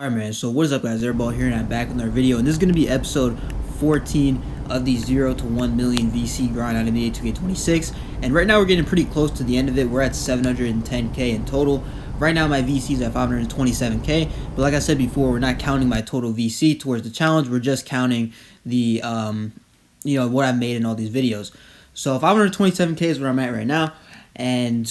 Alright man, so what is up guys, Airball here and I'm back with another video, and this is going to be episode 14 of the 0 to 1 million VC grind on NBA 2K26, and right now we're getting pretty close to the end of it. We're at 710k in total. Right now my VC is at 527k, but like I said before, we're not counting my total VC towards the challenge, we're just counting the, what I've made in all these videos. So 527k is where I'm at right now, and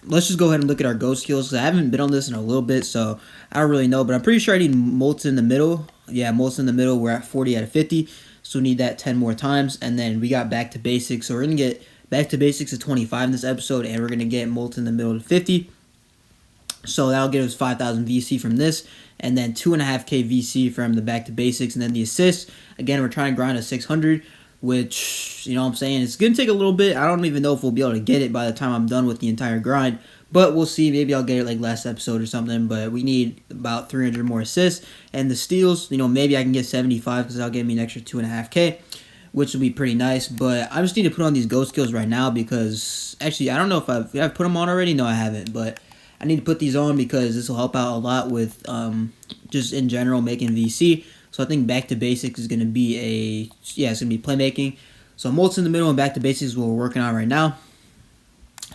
let's just go ahead and look at our go skills. I haven't been on this in a little bit, so I don't really know, but I'm pretty sure I need Molten in the middle. Yeah, Molten in the middle. We're at 40 out of 50, so we need that 10 more times. And then we got Back to Basics, so we're going to get Back to Basics to 25 in this episode, and we're going to get Molten in the middle to 50. So that'll get us 5,000 VC from this, and then 2.5k VC from the Back to Basics, and then the assists. Again, we're trying to grind to 600, which, you know what I'm saying, it's going to take a little bit. I don't even know if we'll be able to get it by the time I'm done with the entire grind, but we'll see. Maybe I'll get it like last episode or something, but we need about 300 more assists. And the steals, maybe I can get 75 because that'll give me an extra 2.5k, which will be pretty nice. But I just need to put on these go skills right now because, actually, I don't know if I've put them on already. No, I haven't, but I need to put these on because this will help out a lot with just in general making VC. So I think Back to Basics is going to be it's going to be playmaking. So Molten in the middle and Back to Basics is what we're working on right now.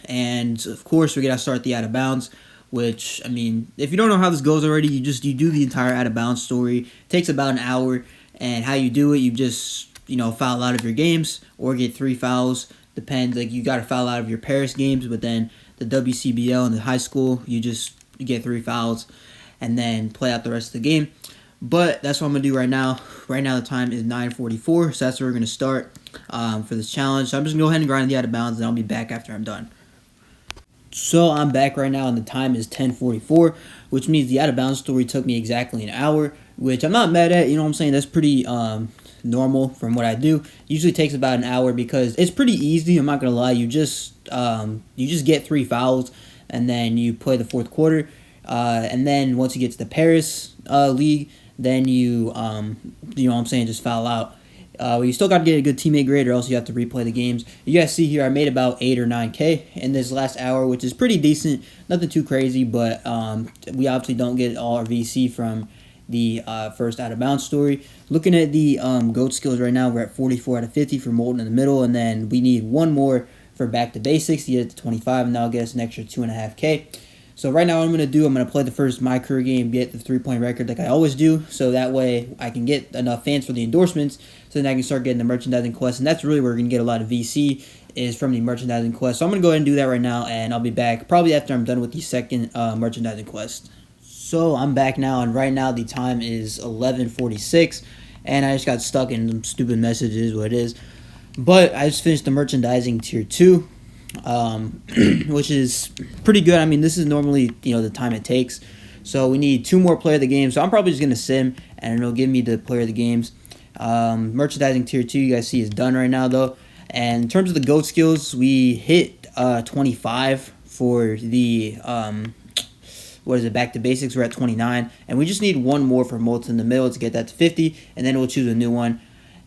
And of course, we got to start the out of bounds, which, I mean, if you don't know how this goes already, you do the entire out of bounds story. It takes about an hour, and how you do it, you just, foul out of your games or get 3 fouls. Depends, like, you got to foul out of your Paris games, but then the WCBL and the high school, you get 3 fouls and then play out the rest of the game. But that's what I'm going to do right now. Right now the time is 9:44, so that's where we're going to start for this challenge. So I'm just going to go ahead and grind the out of bounds, and I'll be back after I'm done. So I'm back right now, and the time is 10:44, which means the out of bounds story took me exactly an hour, which I'm not mad at. You know what I'm saying? That's pretty normal from what I do. Usually takes about an hour because it's pretty easy. I'm not going to lie. You just get 3 fouls, and then you play the fourth quarter. And then once you get to the Paris league, then you know what I'm saying, just foul out. You still got to get a good teammate grade, or else you have to replay the games. You guys see here, I made about 8 or 9k in this last hour, which is pretty decent. Nothing too crazy, but we obviously don't get all our VC from the first out of bounds story. Looking at the GOAT skills right now, we're at 44 out of 50 for Molten in the middle, and then we need one more for Back to Basics to get it to 25, and that'll get us an extra 2.5k. So right now what I'm going to do, I'm going to play the first My Career game, get the 3-point record like I always do, so that way I can get enough fans for the endorsements, so then I can start getting the merchandising quest, and that's really where we're going to get a lot of VC, is from the merchandising quest. So I'm going to go ahead and do that right now, and I'll be back probably after I'm done with the second merchandising quest. So I'm back now, and right now the time is 11:46, and I just got stuck in some stupid messages, what it is. But I just finished the merchandising tier 2. Which is pretty good. I mean, this is normally, the time it takes. So we need 2 more player of the game. So I'm probably just going to sim, and it'll give me the player of the games. Merchandising tier 2, you guys see, is done right now, though. And in terms of the GOAT skills, we hit 25 for the, Back to Basics. We're at 29. And we just need 1 more for Molten in the middle to get that to 50. And then we'll choose a new one.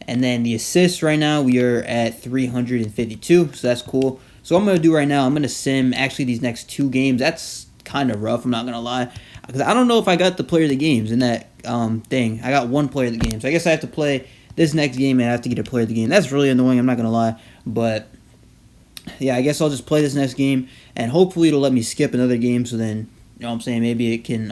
And then the assists right now, we are at 352. So that's cool. So what I'm going to do right now, I'm going to sim actually these next 2 games. That's kind of rough, I'm not going to lie. Because I don't know if I got the player of the games in that thing. I got 1 player of the game. So I guess I have to play this next game and I have to get a player of the game. That's really annoying, I'm not going to lie. But yeah, I guess I'll just play this next game. And hopefully it'll let me skip another game. So then, you know what I'm saying, maybe it can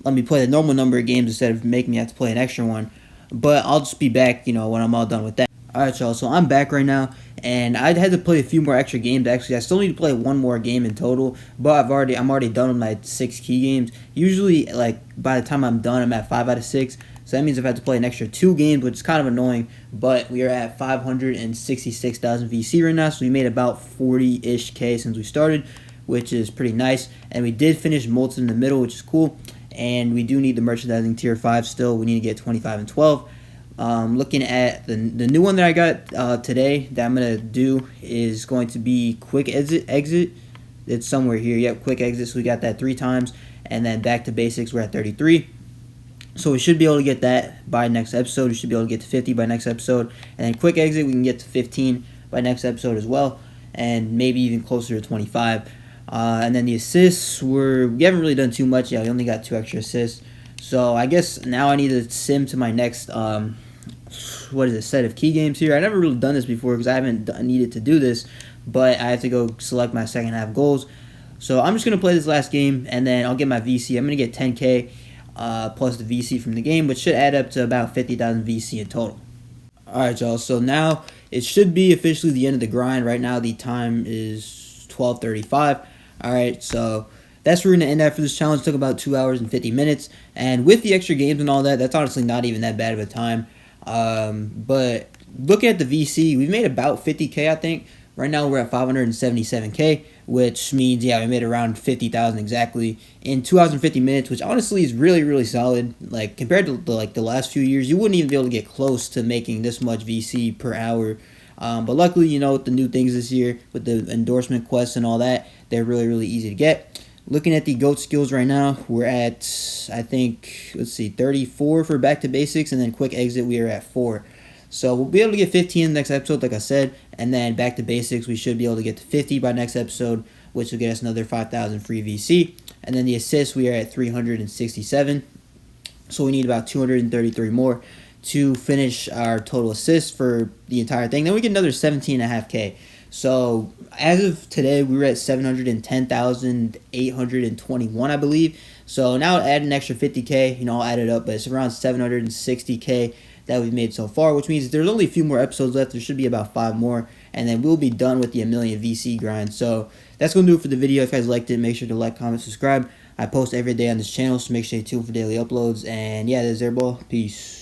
let me play the normal number of games instead of making me have to play an extra one. But I'll just be back, when I'm all done with that. Alright, y'all, so I'm back right now, and I had to play a few more extra games. Actually, I still need to play 1 more game in total, but I'm already done with my 6 key games. Usually, like, by the time I'm done, I'm at 5 out of 6, so that means I've had to play an extra 2 games, which is kind of annoying, but we are at 566,000 VC right now, so we made about 40-ish K since we started, which is pretty nice, and we did finish Molten in the middle, which is cool, and we do need the merchandising tier 5 still. We need to get 25 and 12. Looking at the new one that I got today that I'm going to do is going to be Quick Exit. It's somewhere here. Yep, Quick Exit. So we got that 3 times. And then Back to Basics, we're at 33. So we should be able to get that by next episode. We should be able to get to 50 by next episode. And then Quick Exit, we can get to 15 by next episode as well. And maybe even closer to 25. And then the assists, we haven't really done too much yet. We only got 2 extra assists. So I guess now I need to sim to my next what is it, set of key games here. I never really done this before because I haven't needed to do this, but I have to go select my second half goals. So I'm just gonna play this last game and then I'll get my VC. I'm gonna get 10K plus the VC from the game, which should add up to about 50,000 VC in total. All right, y'all. So now it should be officially the end of the grind. Right now the time is 12:35. All right, so that's where we're gonna end that for this challenge. It took about 2 hours and 50 minutes, and with the extra games and all that, that's honestly not even that bad of a time. But looking at the VC, we've made about 50K, I think. Right now we're at 577K, which means, yeah, we made around 50,000 exactly in 2 hours and 50 minutes, which honestly is really, really solid. Like, compared to the last few years, you wouldn't even be able to get close to making this much VC per hour. But luckily, you know, with the new things this year, with the endorsement quests and all that, they're really, really easy to get. Looking at the GOAT skills right now, we're at, I think, let's see, 34 for back to basics, and then quick exit, we are at 4. So we'll be able to get 15 in the next episode, like I said, and then back to basics, we should be able to get to 50 by next episode, which will get us another 5,000 free VC. And then the assists, we are at 367, so we need about 233 more to finish our total assists for the entire thing. Then we get another 17.5K. So as of today, we were at 710,821, I believe. So now add an extra 50K, you know, I'll add it up, but it's around 760K that we've made so far, which means there's only a few more episodes left. There should be about 5 more, and then we'll be done with the 1 million VC grind. So that's going to do it for the video. If you guys liked it, make sure to like, comment, subscribe. I post every day on this channel, so make sure you tune for daily uploads. And yeah, there's Airball. Peace.